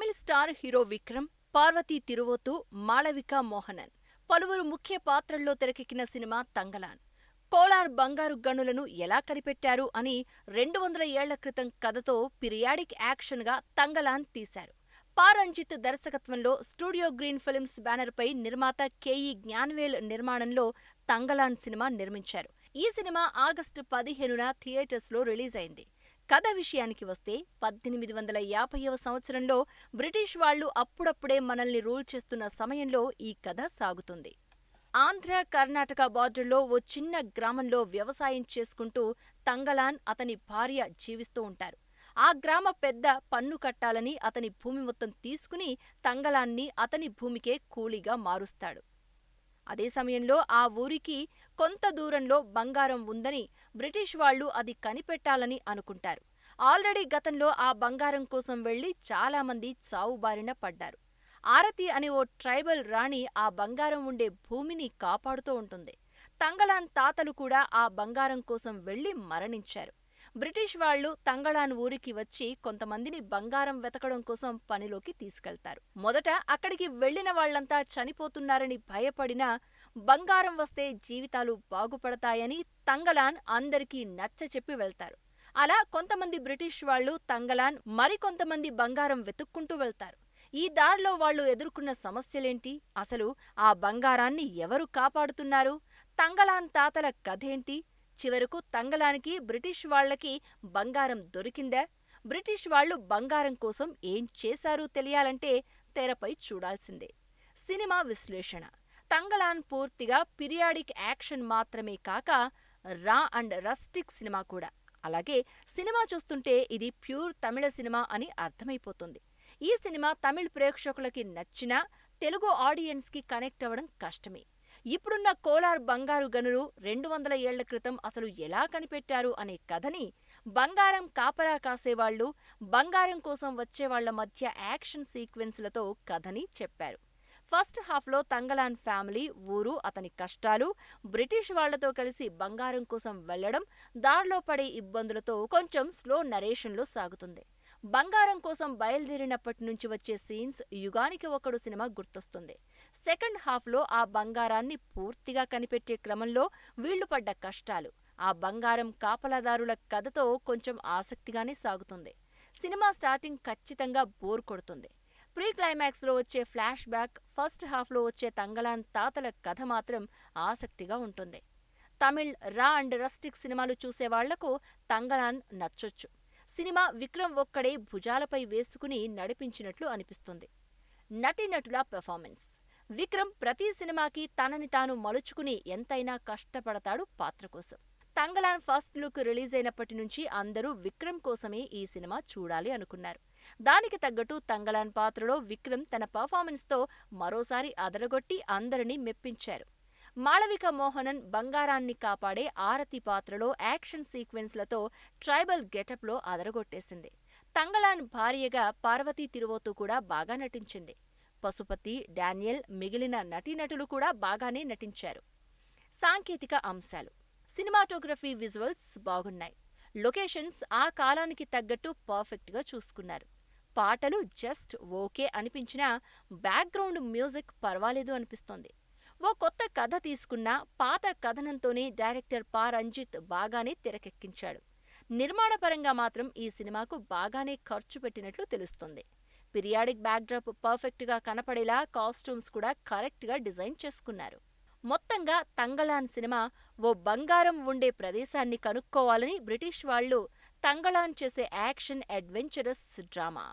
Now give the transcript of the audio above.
తమిళ star hero Vikram, Parvati తిరువోతు, Malavika Mohanan పలువురు ముఖ్య పాత్రల్లో తెరకెక్కిన సినిమా తంగలాన్. కోలార్ బంగారు గనులను ఎలా కనిపెట్టారు అని 200 ఏళ్ల క్రితం కథతో పీరియాడిక్ యాక్షన్గా తంగలాన్ తీశారు. పా. రంజిత్ దర్శకత్వంలో స్టూడియో గ్రీన్ ఫిల్మ్స్ బ్యానర్పై నిర్మాత కె.ఇ. జ్ఞానవేల్ నిర్మాణంలో తంగలాన్ సినిమా నిర్మించారు. ఈ సినిమా ఆగస్టు 15న థియేటర్స్లో రిలీజ్ అయింది. కథ విషయానికి వస్తే 1850వ సంవత్సరంలో బ్రిటిష్ వాళ్లు అప్పుడప్పుడే మనల్ని రూల్ చేస్తున్న సమయంలో ఈ కథ సాగుతుంది. ఆంధ్ర, కర్ణాటక బార్డర్లో ఓ చిన్న గ్రామంలో వ్యవసాయం చేసుకుంటూ తంగలాన్, అతని భార్య జీవిస్తూ ఉంటారు. ఆ గ్రామ పెద్ద పన్ను కట్టాలని అతని భూమి మొత్తం తీసుకుని తంగలాన్ని అతని భూమికే కూలీగా మారుస్తాడు. అదే సమయంలో ఆ ఊరికి కొంత దూరంలో బంగారం ఉందని బ్రిటిష్ వాళ్లు అది కనిపెట్టాలని అనుకుంటారు. ఆల్రెడీ గతంలో ఆ బంగారం కోసం వెళ్లి చాలామంది చావుబారిన పడ్డారు. ఆరతి అనే ఓ ట్రైబల్ రాణి ఆ బంగారం ఉండే భూమిని కాపాడుతూ ఉంటుంది. తంగలాన్ తాతలు కూడా ఆ బంగారం కోసం వెళ్లి మరణించారు. బ్రిటిష్ వాళ్లు తంగలాన్ ఊరికి వచ్చి కొంతమందిని బంగారం వెతకడం కోసం పనిలోకి తీసుకెళ్తారు. మొదట అక్కడికి వెళ్లిన వాళ్లంతా చనిపోతున్నారని భయపడినా బంగారం వస్తే జీవితాలు బాగుపడతాయని తంగలాన్ అందరికీ నచ్చచెప్పి వెళ్తారు. అలా కొంతమంది బ్రిటిష్ వాళ్లు తంగలాన్, మరికొంతమంది బంగారం వెతుక్కుంటూ వెళ్తారు. ఈ దారిలో వాళ్లు ఎదుర్కొన్న సమస్యలేంటి, అసలు ఆ బంగారాన్ని ఎవరు కాపాడుతున్నారు, తంగలాన్ తాతల కథేంటి, చివరకు తంగలానికి బ్రిటిష్ వాళ్లకి బంగారం దొరికిందా, బ్రిటిష్ వాళ్లు బంగారం కోసం ఏం చేశారు తెలియాలంటే తెరపై చూడాల్సిందే. సినిమా విశ్లేషణ: తంగలాన్ పూర్తిగా పీరియాడిక్ యాక్షన్ మాత్రమే కాక రా అండ్ రస్టిక్ సినిమా కూడా. అలాగే సినిమా చూస్తుంటే ఇది ప్యూర్ తమిళ సినిమా అని అర్థమైపోతుంది. ఈ సినిమా తమిళ్ ప్రేక్షకులకి నచ్చినా తెలుగు ఆడియన్స్కి కనెక్ట్ అవ్వడం కష్టమే. ఇప్పుడున్న కోలార్ బంగారు గనులు 200 ఏళ్ల క్రితం అసలు ఎలా కనిపెట్టారు అనే కథని, బంగారం కాపలా కాసేవాళ్లు, బంగారం కోసం వచ్చేవాళ్ల మధ్య యాక్షన్ సీక్వెన్స్లతో కథని చెప్పారు. ఫస్ట్ హాఫ్లో తంగలాన్ ఫ్యామిలీ, ఊరు, అతని కష్టాలు, బ్రిటిష్ వాళ్లతో కలిసి బంగారం కోసం వెళ్లడం, దారిలో పడే ఇబ్బందులతో కొంచెం స్లో నరేషన్లో సాగుతుంది. బంగారం కోసం బయలుదేరినప్పటి నుంచి వచ్చే సీన్స్ యుగానికి ఒకడు సినిమా గుర్తొస్తుంది. సెకండ్ హాఫ్లో ఆ బంగారాన్ని పూర్తిగా కనిపెట్టే క్రమంలో వీళ్లు పడ్డ కష్టాలు, ఆ బంగారం కాపలాదారుల కథతో కొంచెం ఆసక్తిగానే సాగుతుంది. సినిమా స్టార్టింగ్ ఖచ్చితంగా బోర్ కొడుతుంది. ప్రీ క్లైమాక్స్లో వచ్చే ఫ్లాష్ బ్యాక్, ఫస్ట్ హాఫ్లో వచ్చే తంగలాన్ తాతల కథ మాత్రం ఆసక్తిగా ఉంటుంది. తమిళ్ రా అండ్ రస్టిక్ సినిమాలు చూసేవాళ్లకు తంగలాన్ నచ్చొచ్చు. సినిమా విక్రమ్ ఒక్కడే భుజాలపై వేసుకుని నడిపించినట్లు అనిపిస్తుంది. నటీనటుల పెర్ఫార్మెన్స్: విక్రమ్ ప్రతి సినిమాకి తనని తాను మలుచుకుని ఎంతైనా కష్టపడతాడు పాత్ర కోసం. తంగలాన్ ఫస్ట్ లుక్ రిలీజ్ అయినప్పటి నుంచి అందరూ విక్రమ్ కోసమే ఈ సినిమా చూడాలి అనుకున్నారు. దానికి తగ్గట్టు తంగలాన్ పాత్రలో విక్రమ్ తన పెర్ఫార్మెన్స్తో మరోసారి అదరగొట్టి అందరినీ మెప్పించారు. మాళవిక మోహనన్ బంగారాన్ని కాపాడే ఆరతి పాత్రలో యాక్షన్ సీక్వెన్స్లతో ట్రైబల్ గెటప్లో అదరగొట్టేసింది. తంగలాన్ భార్యగా పార్వతీ తిరువోతు కూడా బాగా నటించింది. పశుపతి, డానియల్, మిగిలిన నటీనటులు కూడా బాగానే నటించారు. సాంకేతిక అంశాలు: సినిమాటోగ్రఫీ, విజువల్స్ బాగున్నాయి. లొకేషన్స్ ఆ కాలానికి తగ్గట్టు పర్ఫెక్ట్గా చూసుకున్నారు. పాటలు జస్ట్ ఓకే అనిపించినా బ్యాక్గ్రౌండ్ మ్యూజిక్ పర్వాలేదు అనిపిస్తోంది. ఓ కొత్త కథ తీసుకున్నా పాత కథనంతోనే డైరెక్టర్ పా. రంజిత్ బాగానే తెరకెక్కించాడు. నిర్మాణపరంగా మాత్రం ఈ సినిమాకు బాగానే ఖర్చు పెట్టినట్లు తెలుస్తోంది. పీరియాడిక్ బ్యాక్డ్రాప్ పర్ఫెక్ట్గా కనపడేలా కాస్ట్యూమ్స్ కూడా కరెక్ట్గా డిజైన్ చేసుకున్నారు. మొత్తంగా తంగలాన్ సినిమా ఓ బంగారం ఉండే ప్రదేశాన్ని కనుక్కోవాలని బ్రిటిష్ వాళ్లు తంగలాన్ చేసే యాక్షన్ అడ్వెంచరస్ డ్రామా.